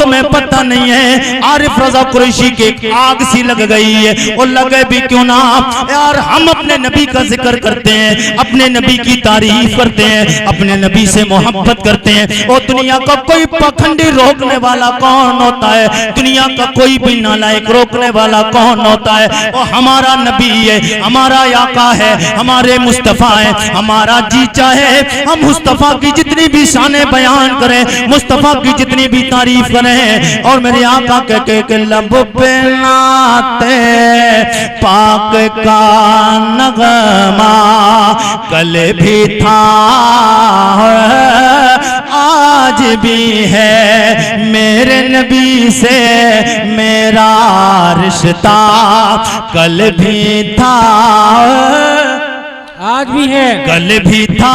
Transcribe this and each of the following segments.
तुम्हें पता नहीं है आरिफ रजा कुरैशी के आग सी लग गई है। और लगे भी क्यों ना यार, हम अपने नबी का जिक्र करते हैं, अपने नबी की तारीफ करते हैं, अपने नबी से मोहब्बत करते हैं। और दुनिया का कोई पखंडी रोकने वाला कौन होता है? दुनिया का कोई भी नालायक रोकने वाला कौन होता है? और हमारा नबी है, हमारा आका है, हमारे मुस्तफा है। हमारा जी चाहे हम मुस्तफा की जितनी भी शाने बयान करें, मुस्तफा की जितनी भी तारीफ करें, और मेरे आका के लब पे नाते पाक का नगमा कल भी था आज भी है, मेरे नबी से मेरा रिश्ता कल भी था आज भी है, कल भी था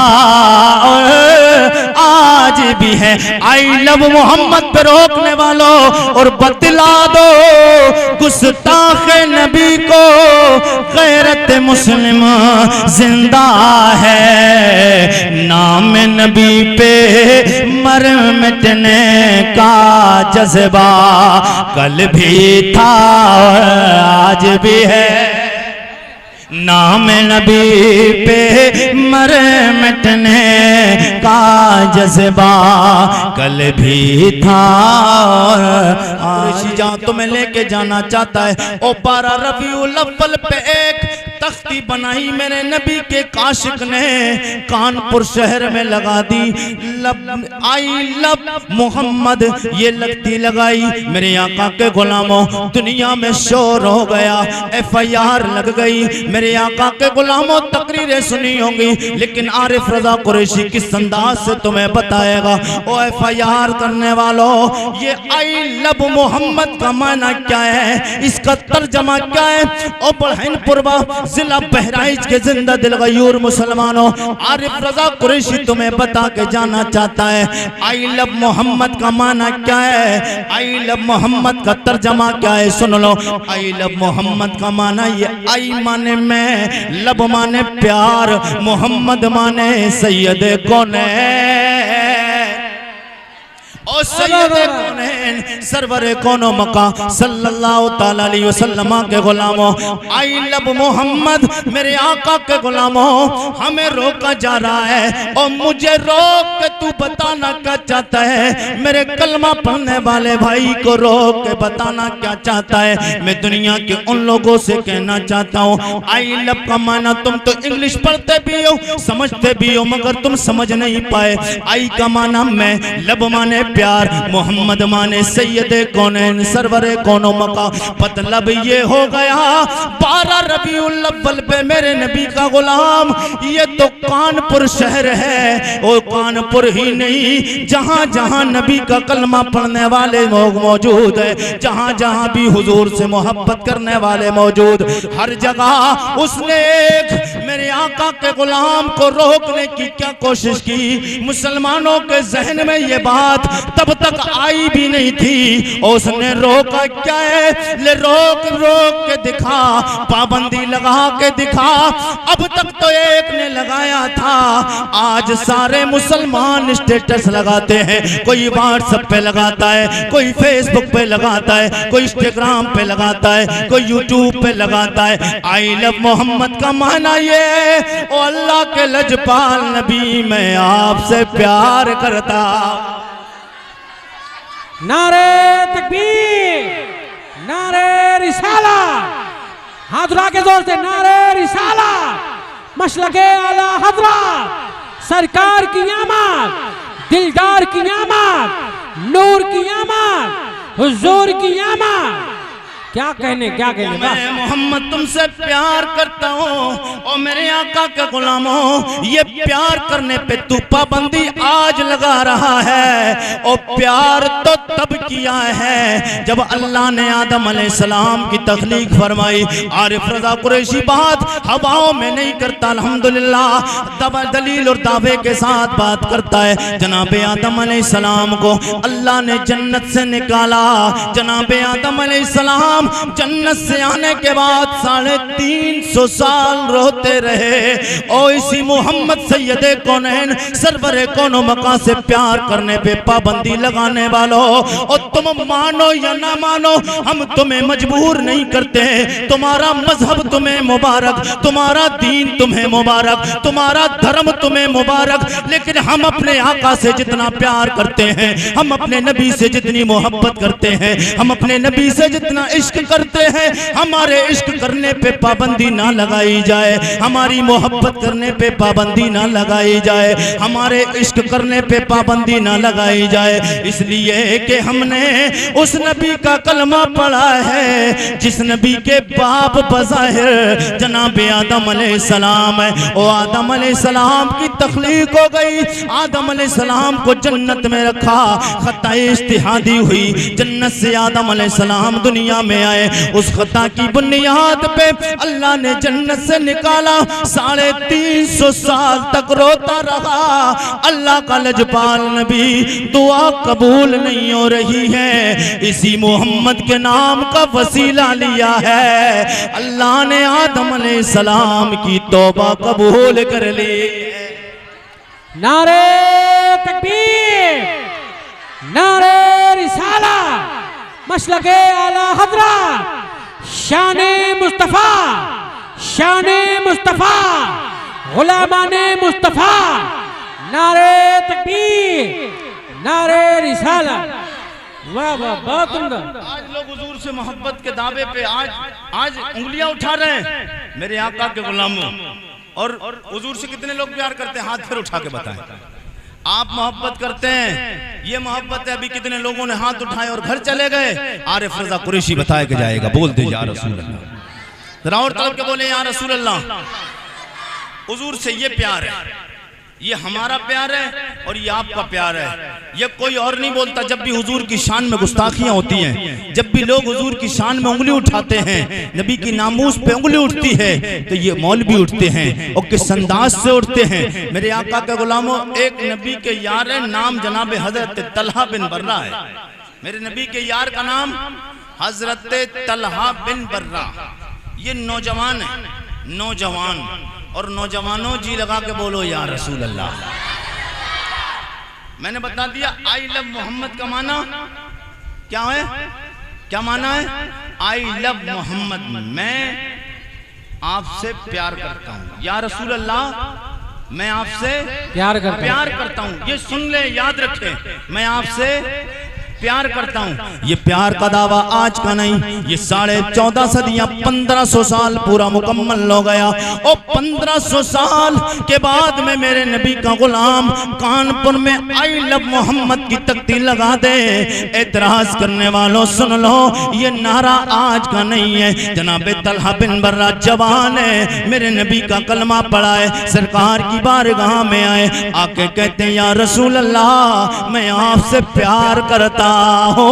और आज भी है। आई लव मोहम्मद पे रोकने वालों और बतला दो गुस्ताख नबी को, गैरत मुस्लिम जिंदा है, नाम नबी पे मर मिटने का जज्बा कल भी था आज भी है, नाम नबी पे मर मिटने का जज्बा कल भी था। और जहाँ तुम्हें लेके जाना चाहता है, ओ 12 रबीउल अव्वल पे एक तख्ती बनाई मेरे नबी के काशिक ने, कानपुर शहर में लगा दी। आई लव मोहम्मद ये लगती लगाई, मेरे आका के गुलामों दुनिया में शोर हो गया, FIR लग गई। मेरे आका के गुलामों तकरीरें सुनी होंगी, लेकिन आरिफ रजा कुरैशी किस अंदाज से तुम्हें बताएगा। ओ FIR करने वालों, ये आई लव मोहम्मद का माना क्या है, इसका तर्जमा क्या है? ओ बहनपुरवा जिला बहराइच के जिंदा दिल गयूर मुसलमानों, आरिफ रजा कुरैशी तुम्हें बता के जाना चाहता है आई लव मोहम्मद का माना क्या है, आई लव मोहम्मद का तर्जमा क्या है। सुन लो, आई लव मोहम्मद का माना ये आई माने मैं, लब माने प्यार, मोहम्मद माने सैयद कौनैन, ओ सैयद कौनैन सरवर कौनो मका सल्लल्लाहु ताला अलैहि वसल्लम के गुलामों, आई लव मोहम्मद मेरे आका के गुलामों, हमें रोका जा रहा है और मुझे रोक के तू बताना क्या चाहता है? मेरे कलमा पढ़ने वाले भाई को रोक के बताना क्या चाहता है? मैं दुनिया के उन लोगों से कहना चाहता हूँ, आई लव का माना तुम तो इंग्लिश पढ़ते भी हो, समझते भी हो, मगर तुम समझ नहीं पाए। आई का माना मैं, लब माने प्यार, मोहम्मद माने सैयद कौनैन सरवरे कौनो मका। मतलब ये हो गया 12 रबीउल अव्वल पे मेरे नबी का गुलाम, ये तो कानपुर शहर है। और कानपुर ही नहीं, जहां जहां नबी का कलमा पढ़ने वाले लोग मौजूद है, जहां जहां भी हुजूर से मोहब्बत करने वाले मौजूद, हर जगह उसने एक मेरे आका के गुलाम को रोकने की क्या कोशिश की। मुसलमानों के जहन में ये बात तब तक आई भी नहीं थी, और उसने रोका क्या है? ले रोक रोक के दिखा, पाबंदी लगा के दिखा। अब तक तो एक ने लगाया था, आज सारे मुसलमान स्टेटस लगाते हैं, कोई व्हाट्सएप पे लगाता है, कोई फेसबुक पे लगाता है, कोई इंस्टाग्राम पे लगाता है, कोई यूट्यूब पे लगाता है। आई लव मोहम्मद का माना ये है, ओ अल्लाह के लजपाल नबी मैं आपसे प्यार करता। नारे तकबीर, नारे रिसाला, हाथ उठा के जोर से नारे रिसाला, मशलके आला हज़रत सरकार की आमद, दिलदार की आमद, नूर की आमद, हुजूर की आमद। क्या कहने मैं मोहम्मद तुमसे प्यार करता हूँ, और मेरे आका के गुलामों ये प्यार करने पे तू पाबंदी आज लगा रहा है। और प्यार तो तब किया है जब अल्लाह ने आदम अलैहिस्सलाम की तख्लीक फरमाई। आरिफ रजा कुरैशी बात हवाओं में नहीं करता, अल्हम्दुलिल्लाह दलील और दावे के साथ बात करता है। जनाबे आदम अलैहिस्सलाम को अल्लाह ने जन्नत से निकाला, जनाबे आदम अलैहिस्सलाम सलाम जन्नत से आने के बाद 350 साल रोते रहे। और इसी मोहम्मद सैयदे कौनैन सरवरे कौनो मका से प्यार करने पे पाबंदी लगाने वालों, और तुम मानो या ना मानो हम तुम्हें मजबूर नहीं करते। तुम्हारा मजहब तुम्हें मुबारक, तुम्हारा दीन तुम्हें मुबारक, तुम्हारा धर्म तुम्हें मुबारक, लेकिन हम अपने आका से जितना प्यार करते हैं, हम अपने नबी से जितनी मोहब्बत करते हैं, हम अपने नबी से जितना इश्क करते हैं, हमारे इश्क करने पे पाबंदी ना लगाई जाए, हमारी मोहब्बत करने पे पाबंदी ना लगाई जाए, हमारे इश्क करने पे पाबंदी ना लगाई जाए। इसलिए कि हमने उस नबी का कलमा पढ़ा है जिस नबी के बाप बज़ाहिर जनाब आदम अलैहिस्सलाम है। ओ आदम अलैहिस्सलाम की तख्लीक हो गई, आदम अलैहिस्सलाम को जन्नत में रखा, खता इज्तिहादी हुई, जन्नत से आदम अलैहिस्सलाम दुनिया में आए। उस खता की बुनियाद पे अल्लाह ने जन्नत से निकाला, 350 साल तक रोता रहा। अल्लाह का लजपाल नबी दुआ कबूल नहीं हो रही है, इसी मोहम्मद के नाम का वसीला लिया है, अल्लाह ने आदम अलैहिस्सलाम की तौबा कबूल कर ली। नारे तकबीर, नारे रिसाला, मसलके आला हज़रत, शाने मुस्तफ़ा, शाने मुस्तफ़ा, गुलामाने मुस्तफ़ा, नारे तकबीर, नारे रिसाला। वाह वाह, बहुत उम्दा। आज लोग हुजूर से मोहब्बत के दावे पे आज उंगलियां उठा रहे हैं मेरे आका के गुलामों। और हुजूर से कितने लोग प्यार करते हैं, हाथ फिर उठा के बताएं। आप मोहब्बत करते हैं, ये मोहब्बत है। अभी कितने लोगों ने हाथ उठाए और घर चले गए। आरिफ रज़ा कुरैशी बताया के जाएगा, बोल दे या रसूल अल्लाह, जरा और तलब के बोले या रसूल अल्लाह। हुजूर से ये प्यार है, ये हमारा प्यार है और ये आपका प्यार है, ये कोई और नहीं बोलता। जब भी हुजूर की शान में गुस्ताखियां होती हैं, जब भी लोग हुजूर की शान में उंगली उठाते हैं, नबी की नामूस पे उंगली उठती है, तो ये मौलवी उठते हैं और किस अंदाज से उठते हैं। मेरे आका के गुलामों, एक नबी के यार है, नाम जनाब हजरत तलहा बिन बर्रा है। मेरे नबी के यार का नाम हजरत तलहा बिन बर्रा। ये नौजवान है, नौजवान। और नौजवानों जी लगा के बोलो या रसूल अल्लाह। मैंने बता दिया आई लव मोहम्मद का माना क्या है, क्या माना है? आई लव मोहम्मद, मैं आपसे प्यार करता हूं या रसूल अल्लाह, मैं आपसे प्यार करता हूं। ये सुन ले, याद रखें, मैं आपसे प्यार करता हूं। ये प्यार का दावा आज का नहीं, ये 14.5 सदियां 1500 साल पूरा मुकम्मल हो गया। और 1500 साल के बाद में मेरे नबी का गुलाम कानपुर में आई लव मोहम्मद की तख्ती लगा दे। एतराज करने वालों सुन लो, ये नारा आज का नहीं है। जनाब तलहा बिन बर्रा जवान है, मेरे नबी का कलमा पढ़ा है, सरकार की बारगाह में आए, आके कहते हैं या रसूल अल्लाह, मैं आपसे प्यार करता हो।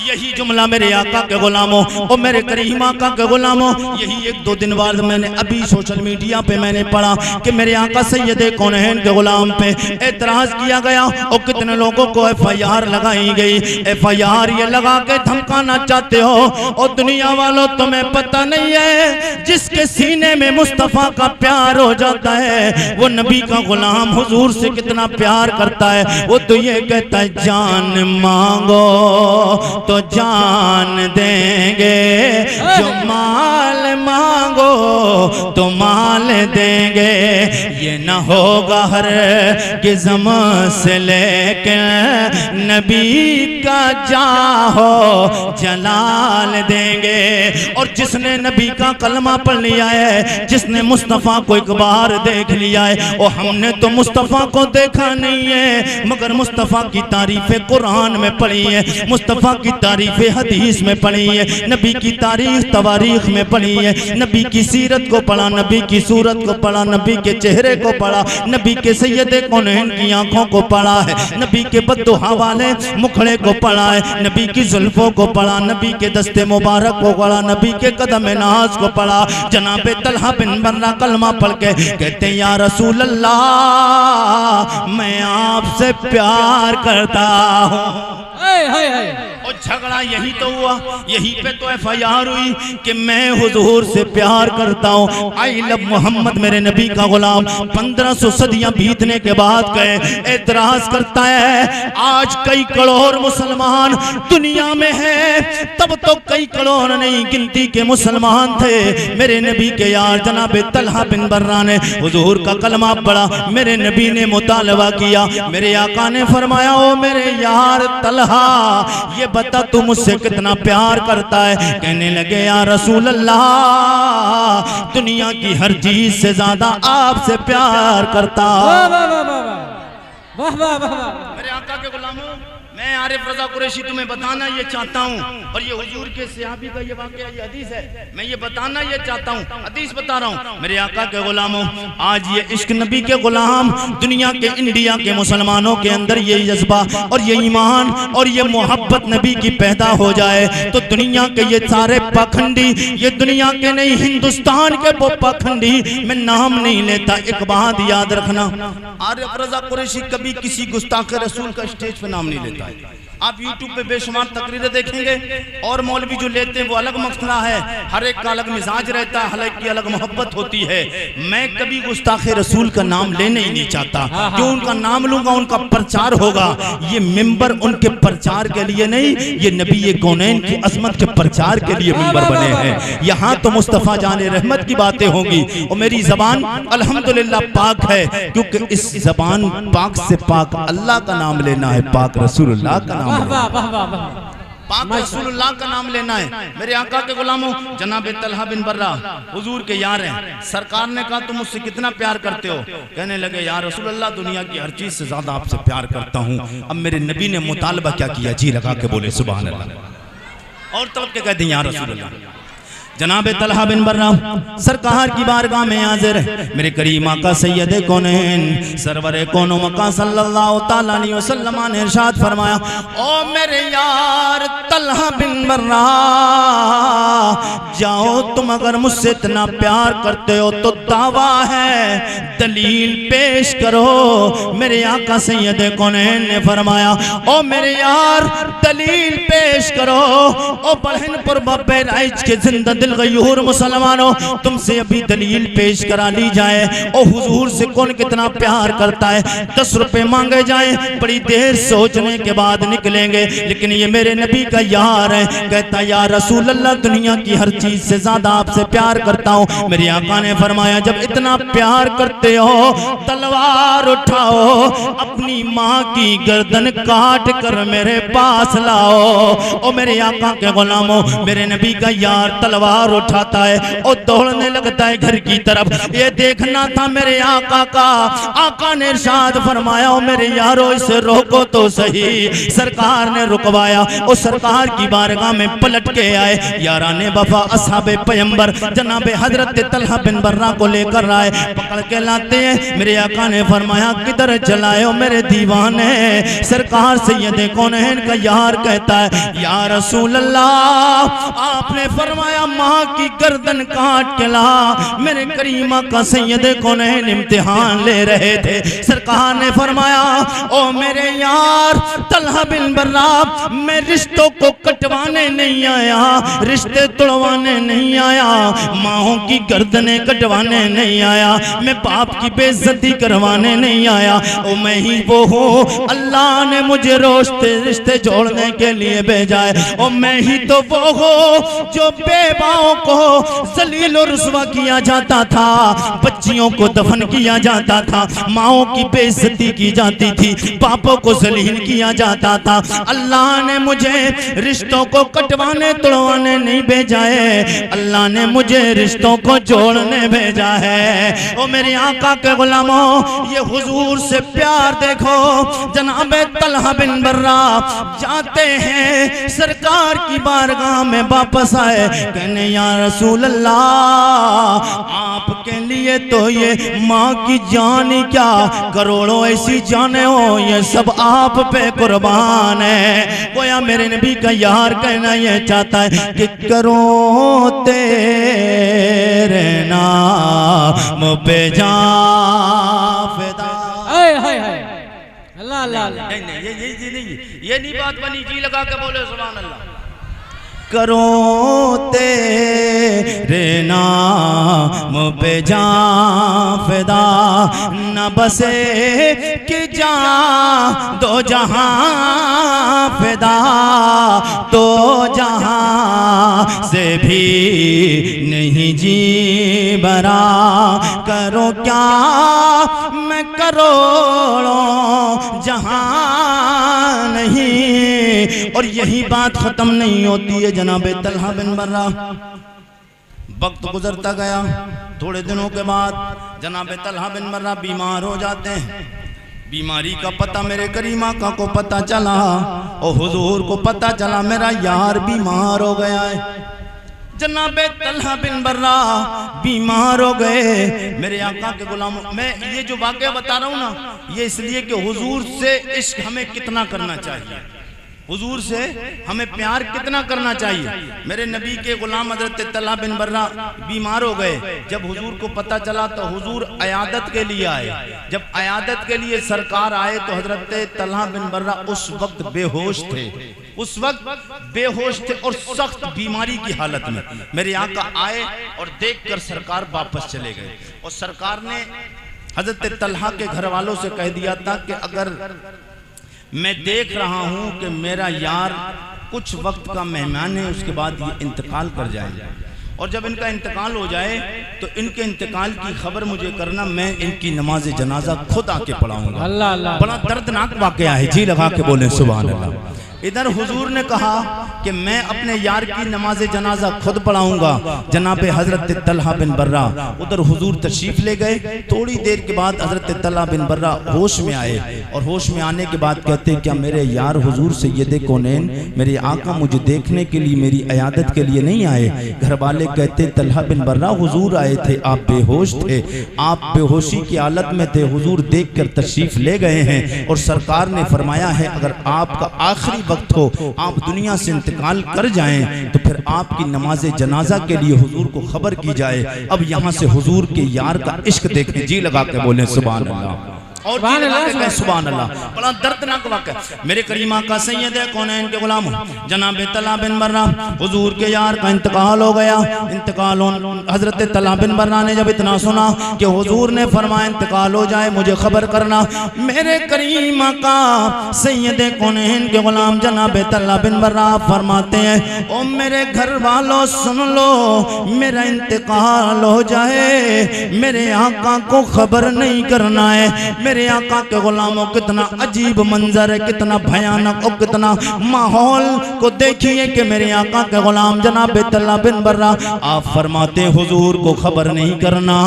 यही जुमला मेरे आका के गुलामों और मेरे करीम आका के गुलामों, यही 1-2 दिन बाद मैंने अभी सोशल मीडिया पे मैंने पढ़ा कि मेरे आका सैयदे कौनैन के गुलाम पे एतराज किया गया और कितने लोगों को FIR लगाई गई। FIR ये लगा के धमकाना चाहते हो। और दुनिया वालों, तुम्हें पता नहीं है, जिसके सीने में मुस्तफ़ा का प्यार हो जाता है वो नबी का गुलाम हुजूर से कितना प्यार करता है। वो तो ये कहता है जान मांगो तो जान देंगे, जो माल मांगो तो माल देंगे, ये न होगा हर किस्म से लेकिन नबी का जाहो जलाल देंगे। और जिसने नबी का कलमा पढ़ लिया है, जिसने मुस्तफ़ा को एक बार देख लिया है, और हमने तो मुस्तफ़ा को देखा नहीं है मगर मुस्तफ़ा की तारीफ़ें कुरान में पढ़ी है, मुस्तफ़ा की तारीफ़ें हदीस में पढ़ी है, नबी की तारीख तवारीख में पढ़ी है, नबी की सीरत को पढ़ा, नबी की सूरत को पढ़ा, नबी के चेहरे को पढ़ा, नबी के सैयदे कौनैन की आंखों को पढ़ा है, नबी के बद्दुआ वाले मुखड़े को पढ़ा है, नबी की जुल्फों को पढ़ा, नबी के दस्ते मुबारक को पढ़ा, नबी के कदम नाज को पढ़ा। जनाब तलहा बिन बर्रा कलमा पढ़ के कहते हैं या रसूल अल्लाह, मैं आपसे प्यार करता हूँ। और झगड़ा यही तो हुआ, यही पे तो FIR हुई कि मैं हुजूर से प्यार करता हूँ, आई लव मोहम्मद, मेरे नबी का गुलाम। 1500 सदियां बीतने के बाद गए एतराज करता है, आज कई करोड़ मुसलमान दुनिया में है, तब तो कई करोड़ नहीं गिनती के मुसलमान थे। मेरे नबी के यार जनाब तलहा बिन बर्रा ने हुजूर का कलमा पढ़ा, मेरे नबी ने मुतालबा किया, मेरे आका ने फरमाया, ओ मेरे यार तलहा, ये बता तू मुझसे कितना प्यार करता है। कहने लगे, या रसूल अल्लाह, दुनिया की हर चीज से ज्यादा आपसे प्यार करता। वाह वाह वाह वाह वाह वाह वाह। मेरे आका के गुलामों, मैं आरिफ रजा कुरैशी तुम्हें बताना ये चाहता हूँ, और ये हुजूर के सहाबी का ये वाकया, ये हदीस है, मैं ये बताना ये चाहता हूँ, हदीस बता रहा हूँ। मेरे आका के गुलामों, आज ये इश्क नबी के गुलाम, दुनिया के इंडिया के मुसलमानों के अंदर ये जज्बा और ये ईमान और ये मोहब्बत नबी की पैदा हो जाए तो दुनिया के ये सारे पाखंडी, ये दुनिया के नहीं हिंदुस्तान के वो पाखंडी, मैं नाम नहीं लेता, एक बात याद रखना, आरिफ रजा कुरैशी कभी किसी गुस्ताख रसूल का स्टेज पे नाम नहीं लेता है। आप YouTube पे बेशुमार तकरीरें देखेंगे, और मौलवी जो लेते हैं वो अलग मसला है, हर एक का अलग मिजाज रहता है, हर एक की अलग मोहब्बत होती है। मैं कभी गुस्ताखे रसूल का नाम लेने ही नहीं चाहता, क्यों? उनका नाम लूंगा उनका प्रचार होगा, ये मिंबर उनके प्रचार के लिए नहीं, ये नबी ये कौनैन की अजमत के प्रचार के लिए मिंबर बने हैं। यहाँ तो मुस्तफ़ा जाने रहमत की बातें होंगी, और मेरी जबान अल्हम्दुलिल्लाह पाक है, क्योंकि इस जबान पाक से पाक अल्लाह का नाम लेना है, पाक रसूलुल्लाह का नाम, वाह वाह वाह वाह वाह। पाक रसूलुल्लाह का नाम लेना है। मेरे आका के गुलामों, जनाब तलहा बिन बर्रा हुजूर के यार हैं। सरकार ने कहा, तुम मुझसे कितना प्यार करते हो? कहने लगे, या रसूलुल्लाह, दुनिया की हर चीज से ज्यादा आपसे प्यार करता हूँ। अब मेरे नबी ने मुतालबा क्या किया? जी लगा के बोले सुभान अल्लाह, और तलब के कहते हैं, या रसूलुल्लाह। जनाब तलहा बिन बर्रा सरकार की बारगाह में हाजिर, मेरे करीम आका सैयद कौनैन सरवर कौनो मका सल्लल्लाहु तआला अलैहि वसल्लम ने इरशाद फरमाया, ओ मेरे यार तलहा बिन बर्रा, जाओ तुम अगर मुझसे इतना प्यार करते हो तो दावा है, दलील पेश करो। मेरे आका सैयद कौनैन ने फरमाया, ओ मेरे यार दलील पेश करो। ओ बहनपुर बाबे राइज के जिंदा गयूर मुसलमानों, तुमसे अभी दलील पेश करा ली जाए, ओ हुजूर से कौन कितना प्यार करता है। 10 रुपए मांगे जाए, बड़ी देर सोचने के बाद निकलेंगे, लेकिन ये मेरे नबी का यार है। कहता, या रसूल अल्लाह, दुनिया की हर चीज से ज्यादा आपसे प्यार करता हूँ। मेरे आका ने फरमाया, जब इतना प्यार करते हो तलवार उठाओ, अपनी माँ की गर्दन काट कर मेरे पास लाओ। ओ मेरे आका के गुलामों, मेरे नबी का यार तलवार उठाता है और दौड़ने लगता है घर की तरफ। ये देखना था मेरे आका का। आका ने इरशाद फरमाया, ओ मेरे यारो, इसे रोको तो सही। सरकार ने रुकवाया, और सरकार की बारगाह में पलट के आए याराने वफा असहाबे पैगंबर जनाबे हजरत तलहा बिन बर्रा को लेकर आए, पकड़ के लाते हैं। मेरे आका ने फरमाया, किधर चलाए हो मेरे दीवाने? सरकार सैयद कौनैन का यार कहता है, या रसूल अल्लाह, आपने फरमाया माँ की गर्दन काट के ला। मेरे करीमा का सैयद कौनैन इम्तिहान ले रहे थे। सरकार ने फरमाया, ओ मेरे यार तलहा बिन बर्रा, मैं रिश्तों को कटवाने नहीं आया, रिश्ते तोड़वाने नहीं आया, माओं की गर्दनें कटवाने नहीं आया, मैं बाप की बेइज्जती करवाने नहीं आया। ओ मैं ही वो हूँ, अल्लाह ने मुझे रिश्ते जोड़ने के लिए भेजा है। ओ मैं ही तो वो हूँ जो बेवाओं को जलील और रुस्वा किया जाता था, बच्चियों को दफन किया जाता था, माओं की बेइज्जती की जाती थी, बापों को जलील किया जाता था। अल्लाह ने मुझे रिश्तों को कटवाने तोड़वाने नहीं भेजा है, अल्लाह ने मुझे रिश्तों को जोड़ने भेजा है। ओ मेरे आका के गुलामों, ये हुजूर से प्यार देखो। जनाब तलहा बिन बर्रा जाते हैं, सरकार की बारगाह में वापस आए, कहने, या रसूल अल्लाह, आपके लिए तो ये माँ की जान ही क्या, करोड़ों ऐसी जाने हो, ये सब आप पे कुर्बान है। गोया मेरे नबी का यार कहना ये चाहता है कि करो तेरे नाम पे जान फिदा। अल्लाह अल्लाह। नहीं, ये ये नहीं बात बनी, जी लगा के बोले सुभान अल्लाह। करो तेरे नाम पे जान फिदा, न बसे कि जान दो जहां फिदा, तो जहां से भी नहीं जी बरा। करो क्या मैं करोड़ों जहां नहीं। और यही बात खत्म नहीं होती है जनाबे तलहा बिन बर्रा। वक्त गुजरता गया, थोड़े दिनों के बाद जनाबे तलहा बिन बर्रा बीमार हो जाते हैं। बीमारी का पता मेरे करीम आका को पता चला और हुजूर को पता चला मेरा यार बीमार हो गया है। जनाबे तलहा बिन बर्रा बीमार हो गए। मेरे आका के गुलामों, मैं ये जो वाक़या बता रहा हूँ ना, ये इसलिए कि हुजूर से इश्क हमें कितना करना चाहिए, हुजूर से हमें प्यार कितना करना चाहिए। मेरे नबी के गुलाम हजरत तलहा बिन बर्रा बीमार हो गए। जब हुजूर को पता चला तो हुजूर अयादत के लिए आए। जब अयादत के लिए सरकार आए तो हजरत तलहा बिन बर्रा उस वक्त बेहोश थे, उस वक्त बेहोश थे और सख्त बीमारी की हालत में। मेरे आका आए और देखकर सरकार वापस चले गए। और सरकार ने हजरत तलहा के घर वालों से कह दिया था कि अगर मैं देख रहा हूं कि मेरा यार कुछ वक्त का मेहमान है, उसके बाद ये इंतकाल कर जाएगा, और जब इनका इंतकाल हो जाए तो इनके इंतकाल की खबर मुझे करना, मैं इनकी नमाज जनाजा खुद आके पढ़ाऊंगा। अल्लाह अल्लाह। बड़ा दर्दनाक वाकया है, जी लगा के बोले सुभान अल्लाह। इधर हुजूर ने कहा कि मैं अपने यार की नमाज जनाजा खुद पढ़ाऊंगा। जनाबे हजरत तलहा बिन बर्रा उधर हुजूर तशरीफ ले गए। थोड़ी देर के बाद हजरत तलहा बिन बर्रा होश में आए और होश में आने के बाद कहते क्या मेरे यार हुजूर सैयद कौनैन मेरे आका मुझे देखने के लिए मेरी अयादत के लिए नहीं आए। घर वाले कहते तलहा बिन बर्रा हुजूर आए थे, आप बेहोश थे, आप बेहोशी की हालत में थे, हुजूर देख कर तशरीफ ले गए हैं और सरकार ने फरमाया है अगर आपका आखिरी वक्त हो, आप दुनिया से इंतकाल कर जाएं तो फिर आपकी नमाज जनाजा के लिए हुजूर को खबर की जाए। अब यहाँ से हुजूर के यार का इश्क देखें, जी लगा के बोले सुभान अल्लाह। और सुभान अल्लाह। बड़ा दर्दनाक वाक़या। मेरे करीम आका सैयद कौनैन के गुलाम जनाब तलहा बिन बर्रा हुजूर के यार का इंतकाल हो गया। इंतकाल हजरत तलहा बिन बर्रा ने जब इतना सुना कि हुजूर ने फरमाया इंतकाल हो जाए मुझे खबर करना। मेरे करीम आका सैयद कौनैन के गुलाम जनाब तलहा बिन बर्रा फरमाते हैं ओ मेरे घर वालों सुन लो, मेरा इंतकाल हो जाए मेरे आका को खबर नहीं करना है। मेरे आका के गुलामों कितना अजीब मंजर है, कितना भयानक और कितना माहौल को देखिए कि मेरे आका के गुलाम जनाब तलहा बिन बर्रा आप फरमाते हुजूर को खबर नहीं करना।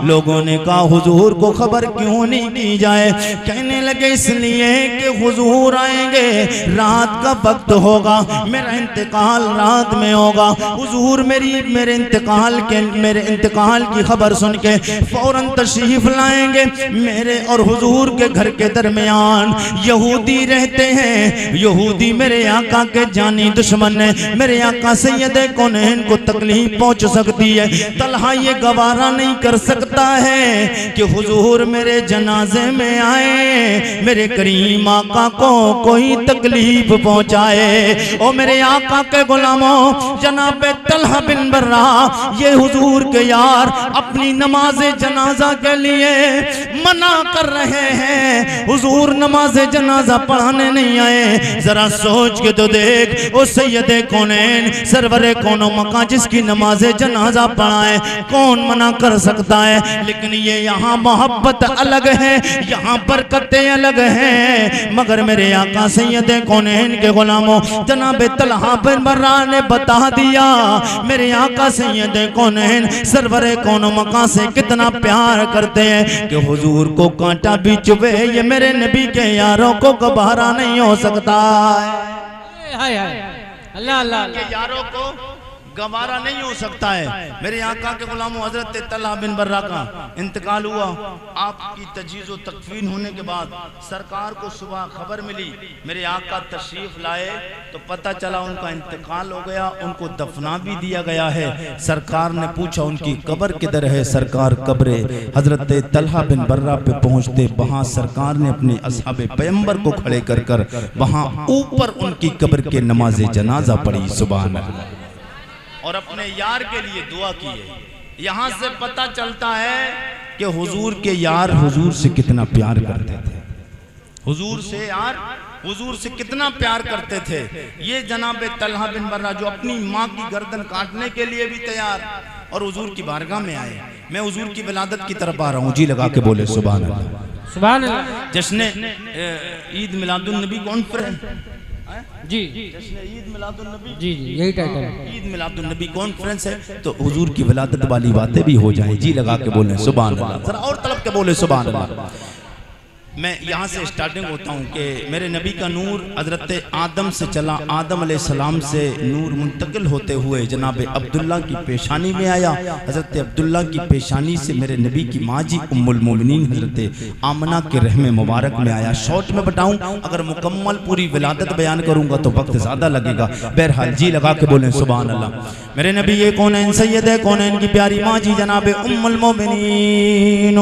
लोगों ने कहा हुजूर को खबर क्यों नहीं की जाए? कहने लगे इसलिए कि हुजूर आएंगे, रात का वक्त होगा, मेरा इंतकाल रात में होगा। हुजूर मेरे इंतकाल की खबर सुन के फौरन तशरीफ लाएंगे। मेरे और हुजूर के घर के दरमियान यहूदी रहते हैं। यहूदी मेरे आका के जानी दुश्मन है। मेरे आका सैयद कौनैन को तकलीफ पहुंच सकती है। तलहा ये गवारा नहीं कर सकता है कि हुजूर मेरे जनाजे में आए, मेरे करीम आका को कोई तकलीफ पहुंचाए। ओ मेरे आका के गुलामों जनाब तलहा बिन बर्रा ये हुजूर के यार अपनी नमाज जनाजा के लिए मना कर रहे हैं। हुजूर नमाज जनाजा पढ़ाने नहीं आए। जरा सोच के तो देख ओ सैयद कौनैन सरवरे कौनो मका जिसकी नमाज जनाजा पढ़ाए कौन मना कर सकता है? लेकिन ये यहाँ मोहब्बत अलग है, यहाँ बरकतें अलग हैं। मगर मेरे आका सैयद कौनैन के गुलामों जनाब तलहा बिन बर्रा ने बता दिया मेरे आका सैयद कौनैन सरवरे कौनो मका से कितना प्यार करते हैं कि हुजूर को कांटा भी चुभे ये मेरे नबी के यारों को गवारा नहीं हो सकता। हाय हाय अल्लाह अल्लाह के यारों को गवारा नहीं हो सकता है। मेरे आका के गुलामों हजरत तलहा बिन बर्रा का इंतकाल हुआ। आपकी तजीज़ व तकफीन होने के बाद सरकार को सुबह खबर मिली, मेरे आका तशरीफ लाए तो पता चला उनका इंतकाल हो गया, उनको दफना भी दिया गया है। सरकार ने पूछा उनकी कब्र किधर है? सरकार कब्र हजरत तलहा बिन बर्रा पे पहुंचते वहां सरकार ने अपने असहाबे पैगंबर को खड़े कर कर वहां ऊपर उनकी कब्र के नमाज जनाजा पढ़ी। सुभान अल्लाह। और अपने यार के लिए दुआ की है। यहाँ से पता चलता है कि हुजूर के यार हुजूर से कितना प्यार करते थे। हुजूर से यार हुजूर से कितना प्यार करते थे। ये जनाब तलहा बिन बर्रा जो अपनी माँ की गर्दन काटने के लिए भी तैयार और हुजूर की बारगाह में आए। मैं हुजूर की विलादत की तरफ आ रहा हूँ, जी लगा के बोले सुभान अल्लाह। सुभान अल्लाह। जश्न ईद मिलादुन नबी कॉन्फ्रेंस जी ईद मिलादुन नबी जी जी यही टाइटल है। ईद मिलादुन नबी कॉन्फ्रेंस है तो हुजूर की विलादत वाली बातें भी हो जाए। जी लगा के बोले सुभान अल्लाह। जरा और तलब के बोले सुभान अल्लाह। मैं यहाँ से स्टार्टिंग होता हूँ कि मेरे नबी का नूर हजरत आदम से चला, आदम अलैहिस्सलाम से नूर मुंतकिल होते हुए जनाब अब्दुल्ला की पेशानी में आया। हजरत अब्दुल्ला की पेशानी से मेरे नबी की माँ जी उम्मुल मोमिनीन हजरत आमना के रहमे मुबारक में आया। शॉर्ट में बताऊँ, अगर मुकम्मल पूरी विलादत बयान करूँगा तो वक्त ज़्यादा लगेगा। बहरहाल जी लगा के बोलें सुभान अल्लाह। मेरे नबी ये कौनैन सैयद है, कौनैन की प्यारी माँ जी जनाब उम्मुल मोमिनीन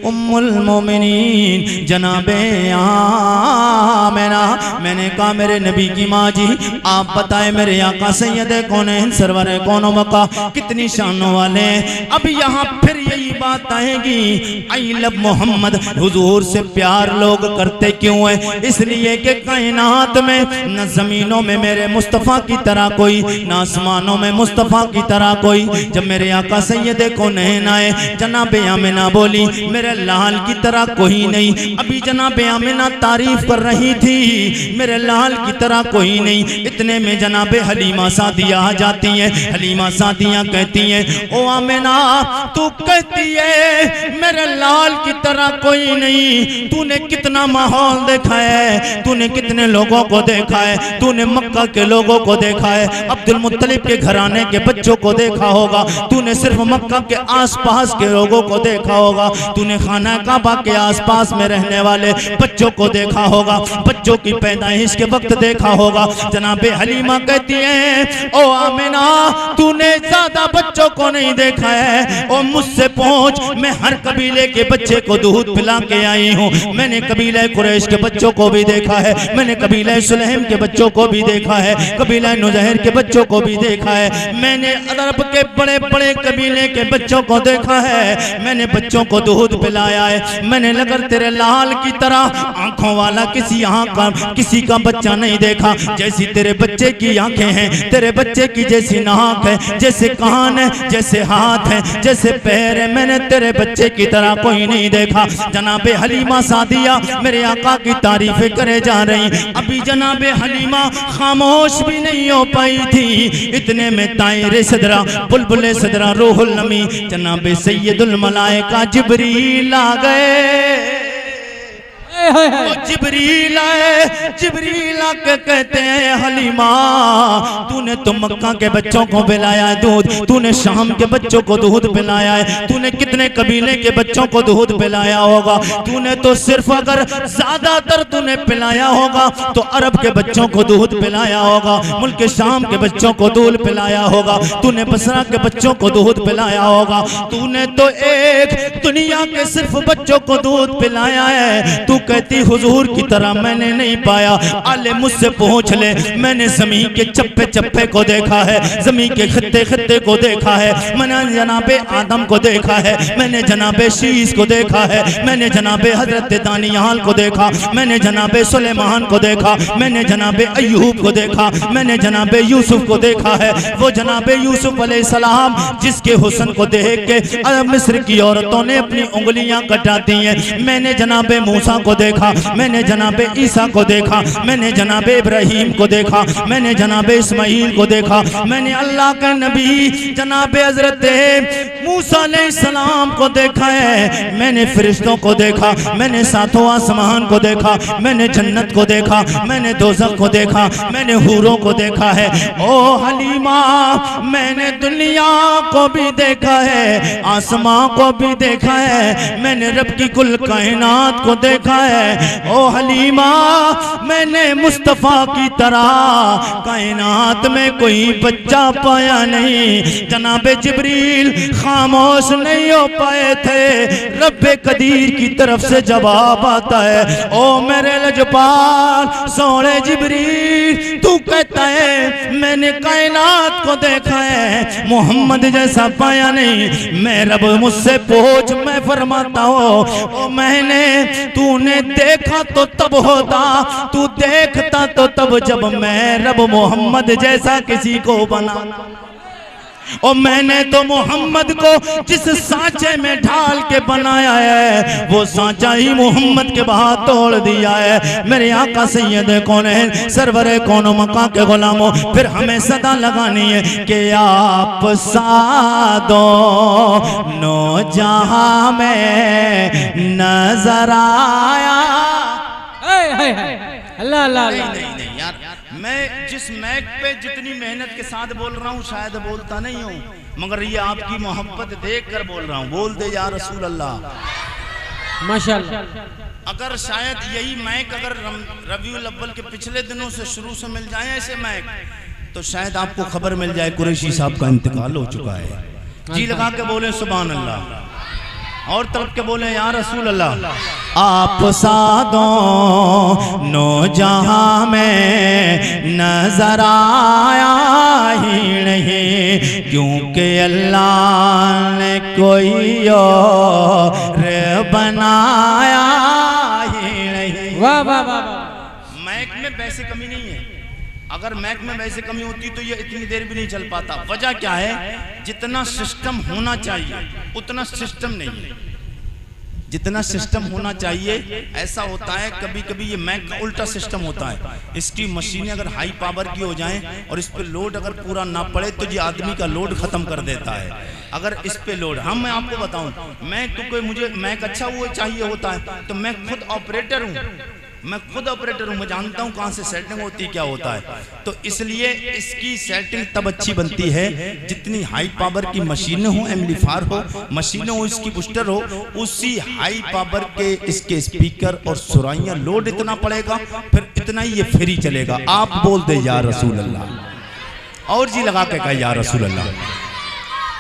उम्मुल मोमिनीन जनाबे आमिना। मैंने कहा मेरे नबी की माँ जी आप बताएं मेरे आका सैयद कौनैन सरवर कौनो मका कितनी शानों वाले। अब यहाँ फिर यही बात आएगी, आई लव मोहम्मद, हुजूर से प्यार लोग करते क्यों है? इसलिए कि कायनात में न जमीनों में मेरे मुस्तफ़ा की तरह कोई, न आसमानों में मुस्तफ़ा की तरह कोई। जब मेरे आका सैयद कौनैन आए जनाबे आमिना बोली मेरे लाल की तरह कोई नहीं। अभी जनाब आमिना तारीफ कर रही थी मेरे लाल की तरह कोई नहीं। इतने में जनाब हलीमा सादिया आ जाती हैं। हलीमा सादिया कहती हैं ओ आमिना तू कहती है मेरे लाल की तरह कोई नहीं, तूने कितना माहौल देखा है, तूने कितने लोगों को देखा है, तूने मक्का के लोगों को देखा है, अब्दुल मुत्तलिब के घराने के बच्चों को देखा होगा, तूने सिर्फ मक्का के आसपास के लोगों को देखा होगा, तूने खाना काबा के आसपास में रहने वाले बच्चों को देखा होगा, बच्चों की पैदाइश के वक्त देखा होगा। जनाबे हलीमा कहती है ओ आमिना तूने ज्यादा बच्चों को नहीं देखा है, ओ मुझसे पूछ, मैं हर कबीले के बच्चे को दूध पिला के आई हूँ। मैंने कबीले कुरैश के बच्चों को भी देखा है, मैंने कबीले सुलैम के बच्चों को भी देखा है, कबीले नुज़ैर के बच्चों को भी देखा है, मैंने अरब के बड़े बड़े कबीले के बच्चों को देखा है, मैंने बच्चों को दूध पिलाया है। मैंने लगर तेरे लाल की तरह आंखों वाला किसी का बच्चा नहीं देखा। जैसी तेरे बच्चे की आंखें हैं, तेरे बच्चे की जैसी नाक है, जैसे कान है, जैसे हाथ है, जैसे पैर है, मैंने तेरे बच्चे की तरह कोई नहीं देखा। जनाबे हलीमा सादिया मेरे आका की तारीफें करे जा रही। अभी जनाबे हलीमा खामोश भी नहीं हो पाई थी, इतने में तायरे सदरा बुलबुले सदरा रूहुल अमी जनाबे सैयदुल मलाइका जिब्रील आ गए। जिब्रील आए, जिब्रील आके कहते हैं हलीमा तूने तो मक्का के बच्चों को पिलाया है दूध, तूने शाम के बच्चों को दूध पिलाया है, तूने कितने कबीले के बच्चों को दूध पिलाया होगा, तूने तो सिर्फ अगर ज्यादातर तूने पिलाया होगा तो अरब के बच्चों को दूध पिलाया होगा, मुल्क शाम के बच्चों को दूध पिलाया होगा, तूने बसरा के बच्चों को दूध पिलाया होगा, तूने तो एक दुनिया के सिर्फ बच्चों को दूध पिलाया है। तू कहती हुजूर की तरह मैंने नहीं पाया। आले मुझसे पूछ ले, मैंने जमीन के चप्पे चप्पे को देखा है, जमीन के खत्ते खत्ते को देखा है, मैंने जनाबे आदम को देखा है, मैंने जनाबे शीस को देखा है, मैंने जनाबे हजरत दानियाल को देखा, मैंने जनाबे सुलेमान को देखा, मैंने जनाबे अय्यूब को देखा, मैंने जनाबे यूसुफ को देखा है। वो जनाबे यूसुफ अलैहिस्सलाम जिसके हुस्न को देख के मिस्र की औरतों ने अपनी उंगलियां कटा दी हैं। मैंने जनाबे मूसा को देखा, मैंने जनाबे ईसा को देखा, मैंने जनाबे इब्राहीम को देखा, मैंने जनाबे इस्माईल को देखा, मैंने अल्लाह के नबी जनाबे हजरत मूसा अलैहिस्सलाम को देखा है, मैंने फरिश्तों को देखा, मैंने सातों आसमान को देखा, मैंने जन्नत को देखा, मैंने दोज़ख को देखा, मैंने हूरों को देखा है। ओ हलीमा, मैंने दुनिया को भी देखा है, आसमां को भी देखा है, मैंने रब की कुल कायनात को देखा है। ओ हलीमा, मैंने मुस्तफ़ा की तरह कायनात में कोई बच्चा पाया नहीं। जनाबे जिब्रील खामोश नहीं हो पाए थे, रब्बे कदीर की तरफ से जवाब आता है, ओ मेरे लजपाल सोने जिब्रील, तू कहता है मैंने कायनात को देखा है, मोहम्मद जैसा पाया नहीं। मैं रब मुझसे पूछ, मैं फरमाता हूँ ओ मैंने, तूने देखा तो तब होता, तू देखता तो तब जब मैं रब मोहम्मद जैसा किसी को बना। और मैंने तो मोहम्मद को जिस सांचे में ढाल के बनाया है, वो सांचा ही मोहम्मद के बाहर तोड़ दिया है। मेरे आका सैयद कौनैन सरवरे कौनो मका के गुलामों, फिर हमें सदा लगानी है कि आप सादो नो जहां में नजर आया। अल्लाह अल्लाह अल्लाह। नहीं यार, मैं जिस मैक पे जितनी मेहनत के साथ बोल रहा हूँ शायद बोलता नहीं हूँ, मगर ये आपकी मोहब्बत देख कर बोल रहा हूँ। बोल दे या रसूल अल्लाह, माशाअल्लाह। अगर शायद यही मैक अगर रबीउल अव्वल के पिछले दिनों से शुरू से मिल जाए ऐसे मैक, तो शायद आपको खबर मिल जाए कुरैशी साहब का इंतकाल हो चुका है। जी लगा के बोले सुभान अल्लाह, और तरफ के बोले या रसूल अल्लाह। आप सादों नो जहां में नजर आया ही नहीं, क्योंकि अल्लाह ने कोई और बनाया ही नहीं। वाह वाह वाह। मैक में वैसे कमी नहीं है, अगर मैक में वैसे कमी होती तो ये इतनी देर भी नहीं चल पाता। वजह क्या है, जितना सिस्टम होना चाहिए उतना सिस्टम नहीं है। जितना सिस्टम होना चाहिए ऐसा होता है, कभी कभी ये मैक का उल्टा सिस्टम होता है। इसकी मशीनें अगर हाई पावर की हो जाएं और इस पे लोड अगर पूरा ना पड़े तो ये आदमी का लोड खत्म कर देता है। अगर इस पे लोड, मैं आपको बताऊं, मैं तो कोई मुझे मैक अच्छा वो चाहिए होता है तो मैं खुद ऑपरेटर हूँ, मैं खुद ऑपरेटर हूँ, मैं जानता हूँ कहाँ से सेटिंग होती है, क्या होता है। तो इसलिए इसकी सेटिंग तब अच्छी बनती है जितनी हाई पावर की मशीनें हो, एम्पलीफायर हो, मशीनें हो, इसकी बूस्टर हो, उसी हाई पावर के इसके स्पीकर और सुराइयाँ लोड इतना पड़ेगा, फिर इतना ही ये फ्री चलेगा। आप बोल दे या रसूल अल्लाह, और जी लगा के कहा या रसूल अल्लाह।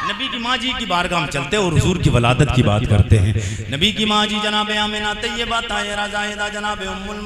नबी की माँ जी की बारगाह में चलते और हुजूर की वलादत की बात करते हैं। नबी की माँ जी जनाबे आमिना तैयबा ताहिरा ज़ाहिदा जनाबे उम्मुल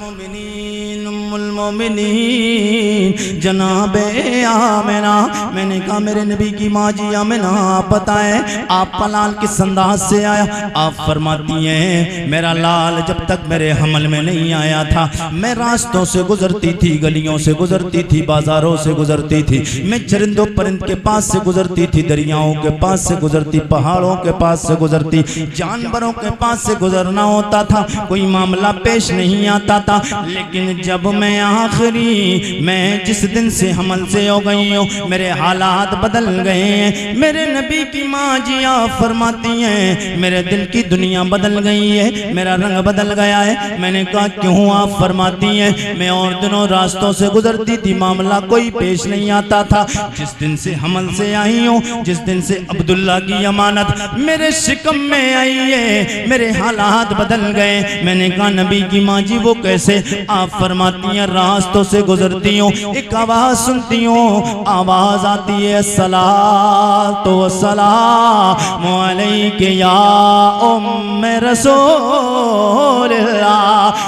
मोमिनीन जनाबे आमिना। मैंने कहा मेरे नबी की माँ जी आमिना, आप बताएं आपका लाल किस अंदाज से आया? आप फरमाती हैं मेरा लाल जब तक मेरे हमल में नहीं आया था, मैं रास्तों से गुजरती थी, गलियों से गुजरती थी, बाजारों से गुजरती थी, मैं चरिंदों परिंद के पास से गुजरती थी, दरियाओं के पास से गुजरती, पहाड़ों के पास से गुजरती, जानवरों के पास से गुजरना होता था, कोई मामला पेश नहीं आता था। लेकिन जब मैं आखिरी, मैं जिस दिन से हमल से हो गई हूँ, मेरे हालात बदल गए हैं। मेरे नबी की माँ जी आप फरमाती हैं मेरे दिल की दुनिया बदल गई है, मेरा रंग बदल गया है। मैंने कहा क्यों? आप फरमाती हैं मैं और दिनों रास्तों से गुजरती थी, मामला कोई पेश नहीं आता था, जिस दिन से हमल से आई हूँ, जिस दिन से अब्दुल्ला की अमानत मेरे शिकम में आई है, मेरे हालात बदल गए। मैंने कहा नबी की माँ जी वो कैसे? आप फरमाती हैं रास्तों से गुजरती हूँ, एक आवाज सुनती हूँ, आवाज आती है सलातो वस्सलामु अलैके या उम्मे रसूलिल्लाह।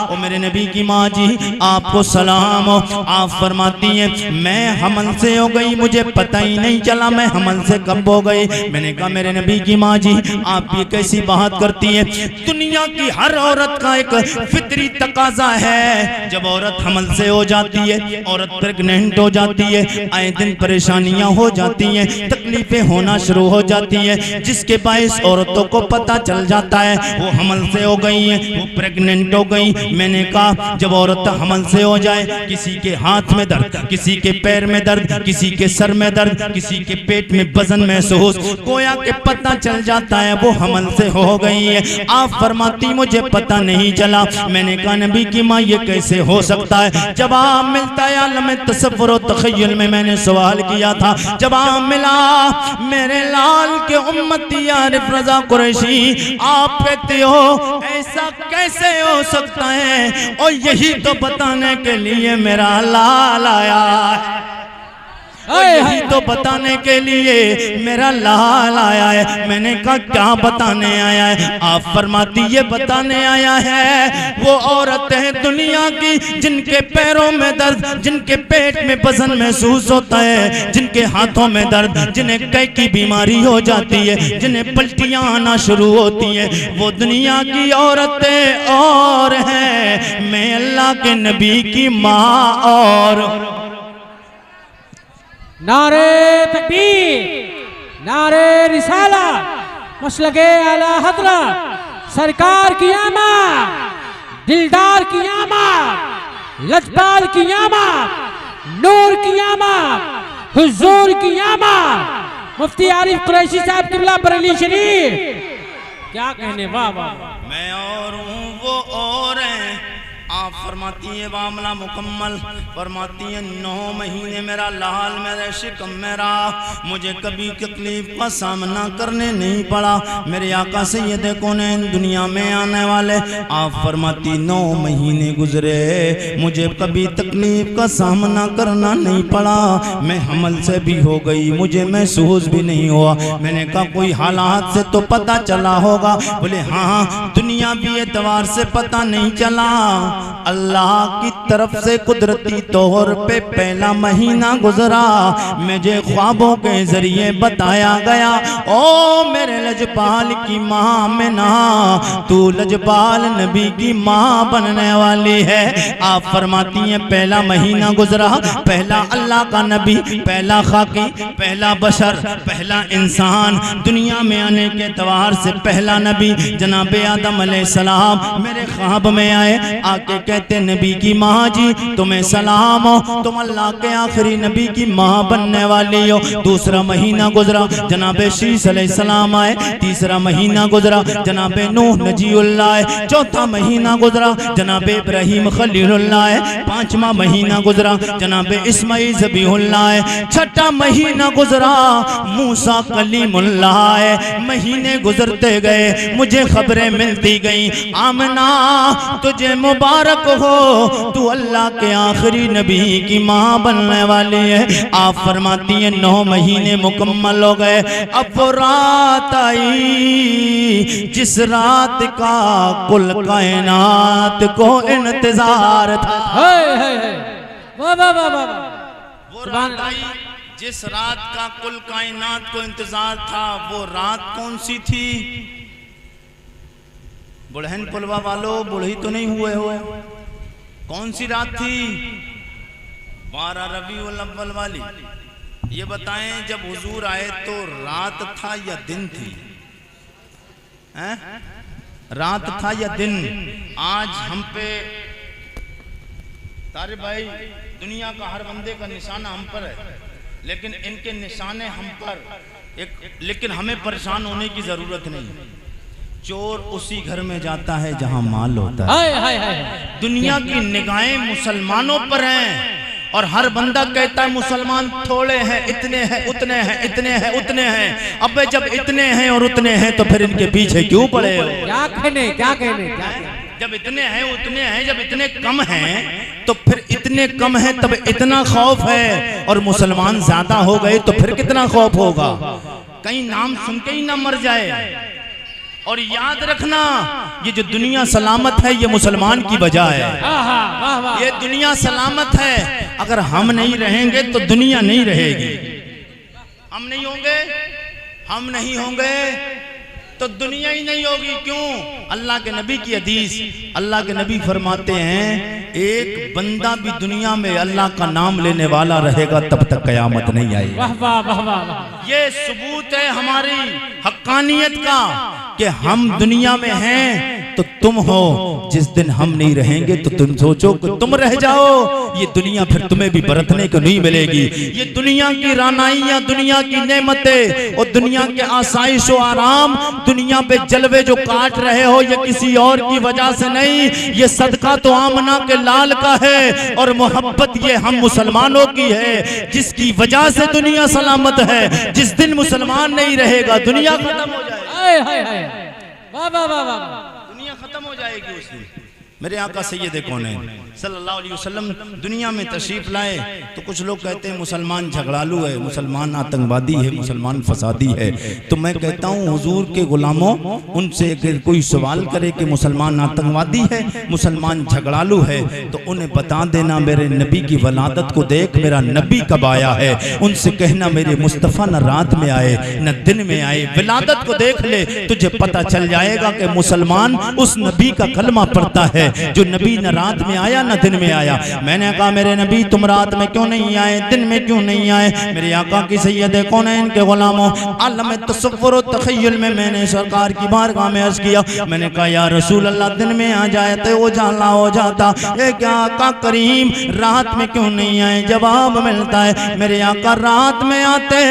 ओ मेरे नबी की माँ जी आपको सलाम हो। आप फरमाती हैं मैं हमल से हो गई, मुझे पता ही नहीं चला मैं हमल से कब हो गई। गए। मैंने कहा मेरे नबी की माँ जी आप ये कैसी बात करती हैं? दुनिया की हर औरत का एक फितरी तकाजा है, जब औरत हमल से हो जाती है, औरत प्रेग्नेंट हो जाती है, आए दिन परेशानियां हो जाती हैं, तकलीफें होना शुरू हो जाती हैं, जिसके बायस औरतों को पता चल जाता है वो हमल से हो गई है, वो प्रेग्नेंट हो गई। मैंने कहा जब औरत हमल से हो जाए, किसी के हाथ में दर्द, किसी के पैर में दर्द, किसी के सर में दर्द, किसी के पेट में वजन महसूस, गोया के पता चल जाता है वो हमल से हो गई है। आप फरमाती मुझे पता नहीं चला। मैंने कहा नबी की माँ ये कैसे हो सकता है? जवाब मिलता है आलम तसव्वुर और तखय्युल में। मैंने सवाल किया था, जवाब मिला मेरे लाल के उम्मती आरिफ रजा कुरैशी, आप कहते हो ऐसा कैसे हो सकता है? और यही तो बताने के लिए मेरा लाल आया है, यही तो बताने के लिए मेरा लाल आया है। मैंने कहा क्या बताने आया है? आप फरमाती ये बताने आया है वो औरतें दुनिया की जिनके पैरों में दर्द, जिनके पेट में वजन महसूस होता है, जिनके हाथों में दर्द, जिन्हें कई की बीमारी हो जाती है, जिन्हें पलटियां आना शुरू होती है, वो दुनिया की औरतें और हैं, मैं अल्लाह के नबी की माँ और। नारे तकबीर, नारे रिसाला, मसलके आला हज़रत सरकार की आमद, दिलदार की आमद, लजपाल की आमद, नूर की आमद, हुजूर की आमद, मुफ्ती आरिफ कुरैशी साहब किबला बरेली शरीफ। क्या कहने, वाह वाह। मैं और हूँ वो और हैं। आप फरमाती है मामला मुकम्मल, फरमाती है 9 महीने मेरा लाल मेरे शिकम मेरा, मुझे कभी तकलीफ का सामना करने नहीं पड़ा। मेरे आका सैयद कौनैन दुनिया में आने वाले, आप फरमाती 9 महीने गुजरे, मुझे कभी तकलीफ का सामना करना नहीं पड़ा। मैं हमल से भी हो गई, मुझे महसूस भी नहीं हुआ। मैंने कहा कोई हालात से तो पता चला होगा? बोले हाँ, दुनिया भी एतवार से पता नहीं चला। अल्लाह की तरफ से कुदरती तौर पे पहला महीना गुजरा, मुझे ख्वाबों के जरिए बताया गया, ओ मेरे लजपाल की माँ में ना, तू लजपाल नबी की माँ बनने वाली है। आप फरमाती हैं पहला महीना गुजरा, पहला अल्लाह का नबी, पहला खाकी, पहला बशर, पहला इंसान दुनिया में आने के एतवार से पहला नबी जनाब आदम अलैहिस्सलाम मेरे ख्वाब में आए। आके कहते नबी की माँ जी तुम्हें सलाम हो, तुम अल्लाह के आखिरी नबी की माँ बनने वाली हो। दूसरा महीना गुजरा, जनाब शीस अलैहिस्सलाम आए। तीसरा महीना गुजरा, जनाब नूह नजीउल्लाह आए। चौथा महीना गुजरा, जनाब इब्राहिम खलीलुल्लाह आए। पांचवा महीना गुजरा, जनाब इस्माइल ज़बीहुल्लाह आए। छठा महीना गुजरा, मूसा कलीमुल्लाह आए। महीने गुजरते गए, मुझे खबरें मिलती गई, आमना तुझे मुबारक हो, तू अल्लाह के आखिरी नबी की माँ बनने वाली है। आप फरमाती हैं 9 महीने मुकम्मल हो गए। अब वो रात आई जिस रात का कुल कायनात को इंतजार था। वाह वाह वाह वाह। वो रात आई जिस रात का कुल कायनात को इंतजार था। वो रात कौन सी थी? बुढ़हन पुलवा वालों, बुढ़ी तो नहीं हुए हो? कौन सी रात थी? 12 रबीउल अव्वल वाली। ये बताएं जब हुजूर आए तो रात था या दिन थी? हैं? रात था या दिन? आज हम पे तारे भाई दुनिया का हर बंदे का निशाना हम पर है, लेकिन इनके निशाने हम पर लेकिन हमें परेशान होने की जरूरत नहीं। चोर उसी घर में जाता है जहां माल होता है। हाय हाय हाय। दुनिया की निगाहें मुसलमानों पर हैं और हर बंदा कहता है मुसलमान थोड़े हैं, इतने हैं, उतने हैं, इतने हैं, उतने हैं। अब जब इतने हैं और उतने हैं तो फिर इनके पीछे क्यों पड़े हो? क्या कहने, क्या कहने, क्या कहने? जब इतने हैं उतने हैं, जब इतने कम हैं तो फिर इतने कम हैं तब इतना खौफ है, और मुसलमान ज्यादा हो गए तो फिर कितना खौफ होगा? कहीं नाम सुन के ही ना मर जाए। और याद रखना ये जो दुनिया सलामत है ये मुसलमान की वजह है। ये दुनिया सलामत है, अगर हम नहीं रहेंगे तो दुनिया नहीं रहेगी। हम नहीं होंगे, हम नहीं होंगे तो दुनिया ही नहीं होगी। क्यों? अल्लाह के नबी की हदीस, अल्लाह के नबी फरमाते हैं एक बंदा भी दुनिया में अल्लाह का नाम लेने वाला रहेगा तब तक कयामत नहीं आएगी। वाह वाह वाह वाह। ये सबूत है हमारी हक्कानियत का कि हम दुनिया में हैं तो तुम हो। जिस दिन हम नहीं रहेंगे तो तुम सोचो कि तुम रह जाओ, ये दुनिया फिर तुम्हें भी बरतने को नहीं मिलेगी। ये दुनिया की रानाइयां, दुनिया की नेमतें और दुनिया के आसाइश और आराम, दुनिया पे जलवे जो काट रहे हो ये किसी और की वजह से नहीं, ये सदका तो आमना के लाल का है और मोहब्बत ये हम मुसलमानों की है, जिसकी वजह से दुनिया सलामत है। जिस दिन मुसलमान नहीं रहेगा दुनिया खत्म हो जाएगी। वाह वाह वाह वाह। दुनिया खत्म हो जाएगी उस दिन। मेरे आका सैयद कौनैन सल्लल्लाहु अलैहि वसल्लम दुनिया में तशरीफ लाए तो कुछ लोग कहते हैं मुसलमान झगड़ालू है, मुसलमान आतंकवादी है, मुसलमान फसादी है। तो मैं कहता हूँ हुजूर के गुलामों, उनसे अगर कोई सवाल करे कि मुसलमान आतंकवादी है, मुसलमान झगड़ालू है, तो उन्हें बता देना मेरे नबी की वलादत को देख, मेरा नबी कब आया है। उनसे कहना मेरे मुस्तफ़ा न रात में आए न दिन में आए, विलादत को देख ले, तुझे पता चल जाएगा कि मुसलमान उस नबी का कलमा पढ़ता है जो नबी न रात में आया न दिन में आया। मैंने कहा मेरे नबी तुम रात में क्यों नहीं आए, दिन में क्यों नहीं आए? मेरे आका की सैयद कौनैन के गुलामों, आलम तसव्वुर और तखय्युल में मैंने सरकार की बारगाह में अर्ज़ किया। मैंने कहा या रसूल अल्लाह दिन में आ जाए तो उजाला हो जाता, ये क्या आका करीम रात में क्यों नहीं आए? जवाब मिलता है मेरे आका रात में आते,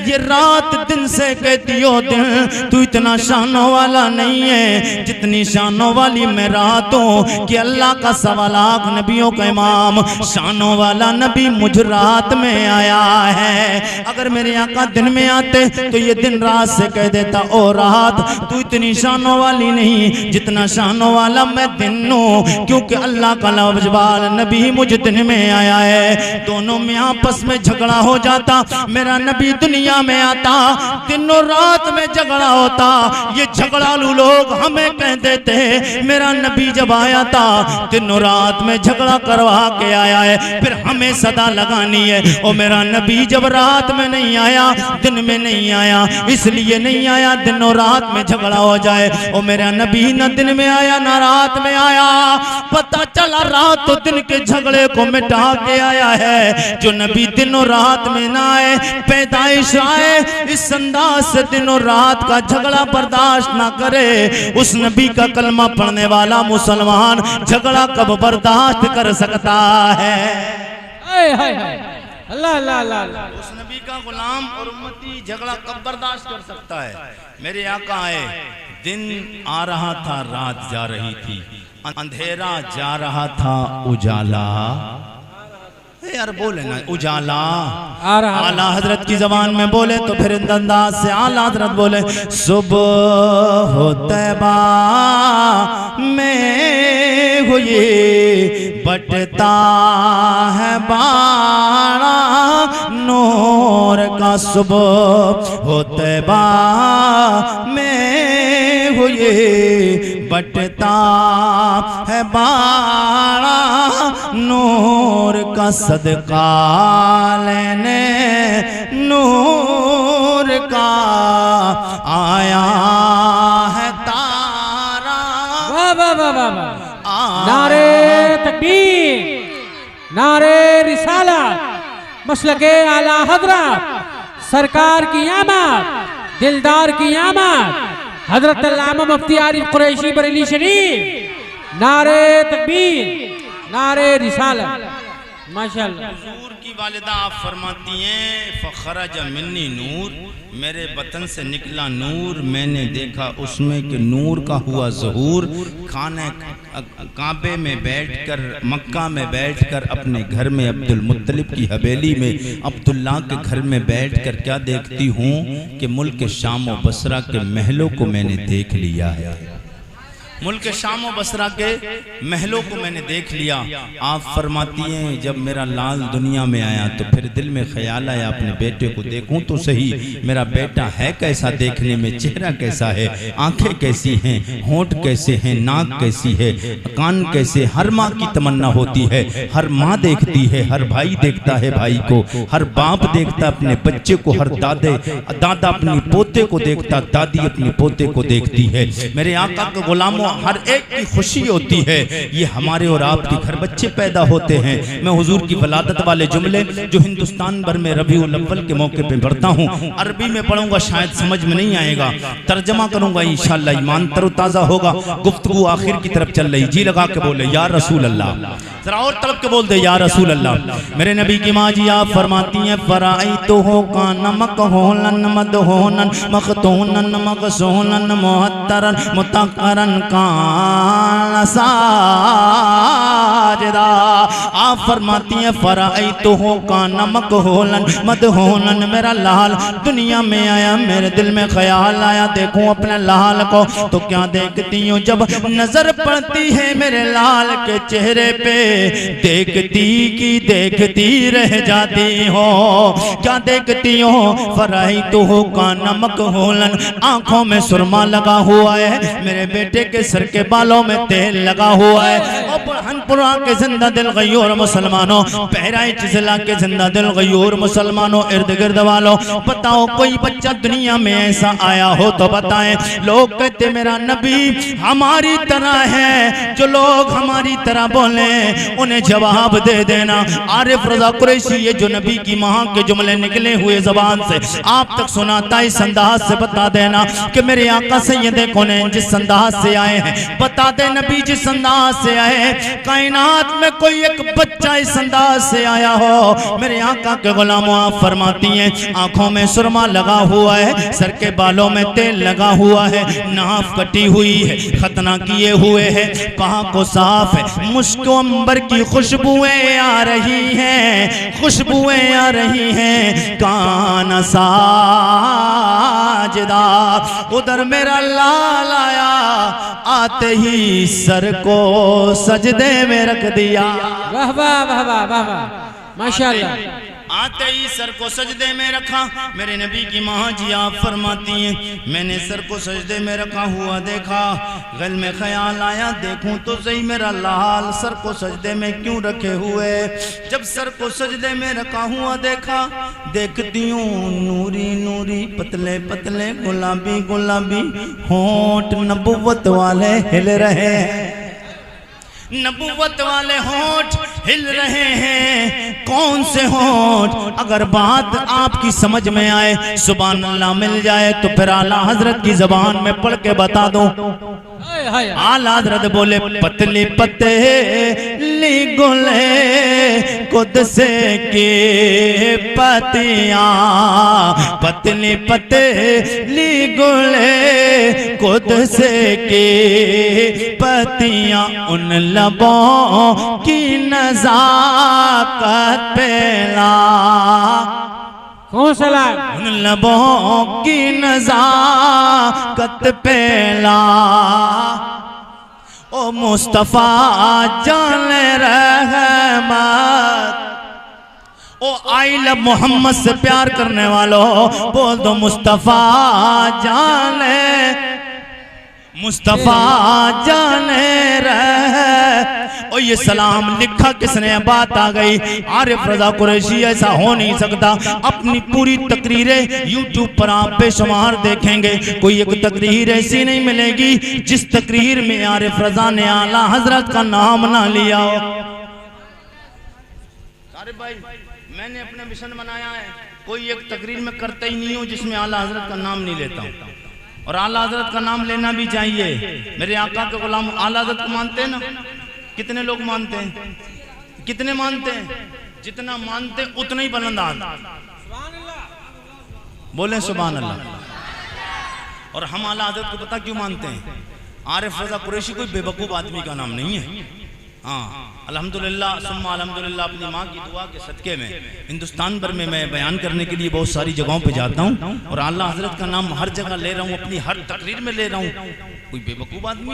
ये रात दिन से कहती हो दिन तू इतना शानों वाला नहीं है जितनी शानों वाली मैं रात हूँ कि अल्लाह का 1.25 लाख नबियों का इमाम शानों वाला नबी मुझ रात में आया है। अगर मेरे आका दिन में आते तो ये दिन रात से कह देता ओ रात तू इतनी शानों वाली नहीं जितना शानों वाला मैं दिन हूँ, क्योंकि अल्लाह का लाजवाब नबी मुझ दिन में आया है। दोनों में आपस में झगड़ा हो जाता, मेरा नबी दुनिया में आता, दिनों रात में झगड़ा होता। ये झगड़ालू लोग हमें कह देते मेरा नबी जब आया था दिनों रात में झगड़ा करवा के आया है, फिर हमें सदा लगानी है ओ मेरा नबी जब रात में नहीं आया दिन में नहीं आया, इसलिए नहीं आया दिनों रात में झगड़ा हो जाए। ओ मेरा नबी न दिन में आया न रात में आया, पता चला रात तो दिन के झगड़े को मिटा के आया है। जो नबी दिनों रात में ना आए, पैदाइश आए, इस अंदाज से दिनों रात का झगड़ा बर्दाश्त ना करे, उस नबी का कलमा पढ़ने वाला मुसलमान झगड़ा कब बर्दाश्त कर सकता है? अल्लाह अल्लाह अल्लाह। उस नबी का गुलाम और उम्मती झगड़ा कब बर्दाश्त कर सकता है? मेरे आका आए, दिन आ रहा था रात जा रही थी, अंधेरा जा रहा था उजाला। यार बोले ना उजाला, आला हजरत की जबान में बोले तो फिर अंदाज से आला हजरत बोले सुबह हो तैबा में हुए बटता है बाड़ा नूर का, सुबह हो तैबा में हुए बटता है बाड़ा नूर का, सदका लेने नूर का आया है तारा। वाह वाह वाह वाह। नारे तकबीर, नारे रिसालत, मसलके आला हजरत, सरकार की आमद, दिलदार की आमद, हजरत अल्लामा मुफ्ती आरिफ कुरैशी बरेली शरीफ। नारे तकबीर, नारे रिसालत, माशाअल्लाह। हुजूर की वालिदा आप फरमाती हैं फ़खरज मिन्नी नूर, मेरे बतन से निकला नूर, मैंने देखा उसमें कि नूर का हुआ ज़हूर। खाने काबे में बैठकर, मक्का में बैठकर, अपने घर में अब्दुल मुत्तलिब की हवेली में अब्दुल्ला के घर में बैठकर क्या देखती हूँ कि मुल्क शाम व बसरा के महलों को मैंने देख लिया है। मुल्क शाम व बसरा के महलों को मैंने देख लिया। आप फरमाती हैं जब मेरा लाल दुनिया में आया तो फिर दिल में ख्याल आया अपने बेटे को देखूं तो सही, मेरा बेटा है कैसा देखने में, चेहरा कैसा है, आंखें कैसी हैं, होंठ कैसे हैं, नाक कैसी है, कान कैसे। हर माँ की तमन्ना होती है, हर माँ देखती है, हर भाई देखता है भाई को, हर बाप देखता अपने बच्चे को, हर दादा अपनी पोते पोते को देखता, दादी अपने पोते को देखती है। मेरे आका के गुलामों, हर एक की खुशी होती है। ये हमारे और आपके घर बच्चे पैदा होते हैं। मैं हुजूर की वलादत वाले जुमले जो हिंदुस्तान भर में रबीउल अव्वल के मौके पे पढ़ता हूँ, अरबी में पढ़ूंगा, शायद समझ में नहीं आएगा, तर्जमा करूंगा, इंशाअल्लाह ईमान तरोताजा होगा। गुफ्तगू आखिर की तरफ चल रही, जी लगा के बोले या रसूल अल्लाह, जरा और तलब के बोल दे या रसूल अल्लाह। मेरे नबी की माँ जी आप फरमाती हैं, फराइतो हो का नमक होलन मद होनन मखतूनन मकसूनन मुहत्तरन मुतक्करन कान साजिदा। आप फरमाती हैं, फराइतो हो का नमक होलन मद होनन, मेरा लाल दुनिया में आया, मेरे दिल में ख्याल आया, देखूं अपने लाल को तो क्या देखती हूँ, जब नजर पड़ती है मेरे लाल के चेहरे पे, देखती की देखती रह जाती हो। क्या देखती हो, फराई तो हो का नमक होलन, आंखों में सुरमा लगा हुआ है, मेरे बेटे के सर के बालों में तेल लगा हुआ है। और बुरहानपुरा के जिंदा दिल गयूर मुसलमानों, बहराइच जिला के जिंदा दिल गयूर मुसलमानों, इर्द गिर्द वालों, बताओ कोई बच्चा दुनिया में ऐसा आया हो तो बताएं। लोग कहते मेरा नबी हमारी तरह है, जो लोग हमारी तरह बोले उन्हें जवाब दे देना। आरिफ रजा कुरैशी, ये जो नबी की मां के जुमले निकले हुए जबान से आप तक सुनाता, इस अंदाज से बता देना कि मेरे आका सैयदे कौनैन जिस अंदाज से आए हैं, बता दे नबी जिस अंदाज से आए, कायनात में कोई एक बच्चा इस अंदाज से आया हो। मेरे आका के गुलामों आप फरमाती हैं, आंखों में सुरमा लगा हुआ है, सर के बालों में तेल लगा हुआ है, नाफ कटी हुई है, खतना किए हुए है, कहाँ को साफ है, मुश्क अंबर की खुशबुएं आ रही हैं, खुशबुएं आ रही हैं, कान साजिदा। उधर मेरा लाल आया, आते ही सर को सजदे में रख दिया। वाह वाह वाह वाह वाह, माशाअल्लाह। आते ही सर को सजदे में रखा। मेरे नबी की माँ जी आप फरमाती हैं, मैंने सर को सजदे में रखा हुआ देखा, गल में ख्याल आया, देखूं तो सही मेरा लाल सर को सजदे में क्यों रखे हुए। जब सर को सजदे में रखा हुआ देखा, देखती हूँ नूरी नूरी पतले पतले गुलाबी गुलाबी होंठ नबुव्वत वाले हिल रहे हैं, नबुव्वत वाले होंठ हिल रहे हैं। कौन से होंठ? अगर बात आपकी समझ में आए, सुभान अल्लाह मिल जाए तो फिर आला हजरत की जबान में पढ़ के बता दो। आला हजरत बोले, पतली पतली गुले कुदस के पतियां, पतली पतली गुले कुदस के पतियां, उन लबों की नज़ाकत पेला, कौन सा लाल? उन लबों की नज़ाकत पेला। ओ मुस्तफा जाने रहमत, ओ आई लव मोहम्मद से प्यार करने वालों बोल दो मुस्तफा जाने, मुस्तफा जाने रह। और ये सलाम लिखा किसने? बात आ गई आरिफ रजा कुरैशी। ऐसा हो नहीं सकता। अपनी पूरी तकरीरें YouTube पर आप बेशुमार देखेंगे, कोई एक तकरीर ऐसी नहीं मिलेगी जिस तकरीर में आरिफ रजा ने आला हजरत का नाम ना लिया हो। आरिफ भाई, मैंने अपना मिशन बनाया है, कोई एक तकरीर में करता ही नहीं हूँ जिसमें आला हजरत का नाम नहीं लेता हूँ। और आला हजरत का नाम लेना भी चाहिए। मेरे आका के गुलाम आला हजरत को मानते हैं ना? कितने लोग मानते हैं? कितने मानते हैं? जितना मानते हैं उतना ही बुलंद आवाज़ बोले सुभान अल्लाह। और हम आला हजरत को पता क्यों मानते हैं? आरिफ रजा कुरैशी कोई बेवकूफ़ आदमी का नाम नहीं है। हाँ, अल्हम्दुलिल्लाह सुम्मा अल्हम्दुलिल्लाह, अपनी माँ की दुआ के सदके में हिंदुस्तान भर में मैं बयान करने के लिए बहुत सारी जगहों पे जाता हूँ और आला हजरत का नाम हर जगह ले रहा हूँ, अपनी हर तकरीर में ले रहा हूँ। कोई बेवकूफ़ आदमी